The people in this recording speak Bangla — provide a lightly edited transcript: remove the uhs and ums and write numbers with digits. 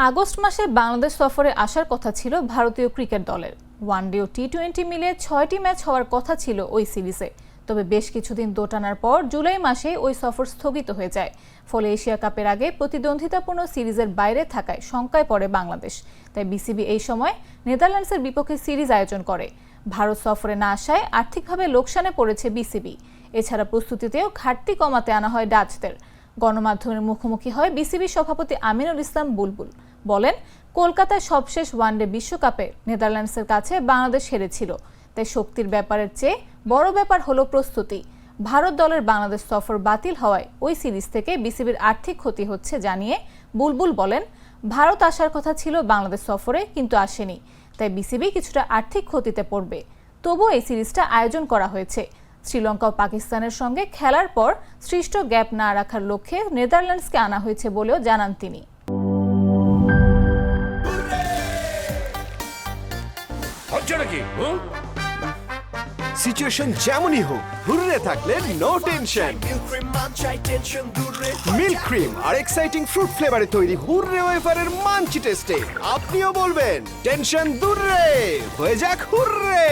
আগস্ট মাসে বাংলাদেশ সফরে আসার কথা ছিল ভারতীয় ক্রিকেট দলের। ওয়ানডে ও টি-20 মিলে 6টি ম্যাচ হওয়ার কথা ছিল ওই সিরিজে। তবে বেশ কিছুদিন দোটানার পর জুলাই মাসে ওই সফর স্থগিত হয়ে যায়। ফলে এশিয়া কাপের আগে প্রতিদ্বন্দ্বিতাপূর্ণ সিরিজের বাইরে থাকায় শঙ্কায় পড়ে বাংলাদেশ। তাই বিসিবি এই সময় নেদারল্যান্ডসের বিপক্ষে সিরিজ আয়োজন করে। ভারত সফরে না আসায় আর্থিকভাবে লোকসানে পড়েছে বিসিবি। এছাড়া প্রস্তুতিতেও ঘাটতি কমাতে আনা হয় ডাচদের। গণমাধ্যমের মুখোমুখি হয় বিসিবি সভাপতি আমিনুল ইসলাম বুলবুল। বলেন, কলকাতায় সবশেষ ওয়ানডে বিশ্বকাপে নেদারল্যান্ডসের কাছে বাংলাদেশ হেরেছিল। তাই শক্তির ব্যাপারের চেয়ে বড় ব্যাপার হলো প্রস্তুতি। ভারত দলের বাংলাদেশ সফর বাতিল হওয়ায় ওই সিরিজ থেকে বিসিবির আর্থিক ক্ষতি হচ্ছে জানিয়ে বুলবুল বলেন, ভারত আসার কথা ছিল বাংলাদেশ সফরে, কিন্তু আসেনি। তাই বিসিবি কিছুটা আর্থিক ক্ষতিতে পড়বে। তবুও এই সিরিজটা আয়োজন করা হয়েছে। শ্রীলঙ্কা ও পাকিস্তানের সঙ্গে খেলার পর সৃষ্ট গ্যাপ না রাখার লক্ষ্যে নেদারল্যান্ডসকে আনা হয়েছে বলেও জানান তিনি। সিচুয়েশন যেমনই হোক, হুররে থাকলে নো টেনশন। মিল্ক ক্রিম আর এক্সাইটিং ফ্রুট ফ্লেভারে তৈরি হুররে ওয়েফারের মাঞ্চি টেস্টে আপনিও বলবেন টেনশন দূরে হয়ে যাক হুররে।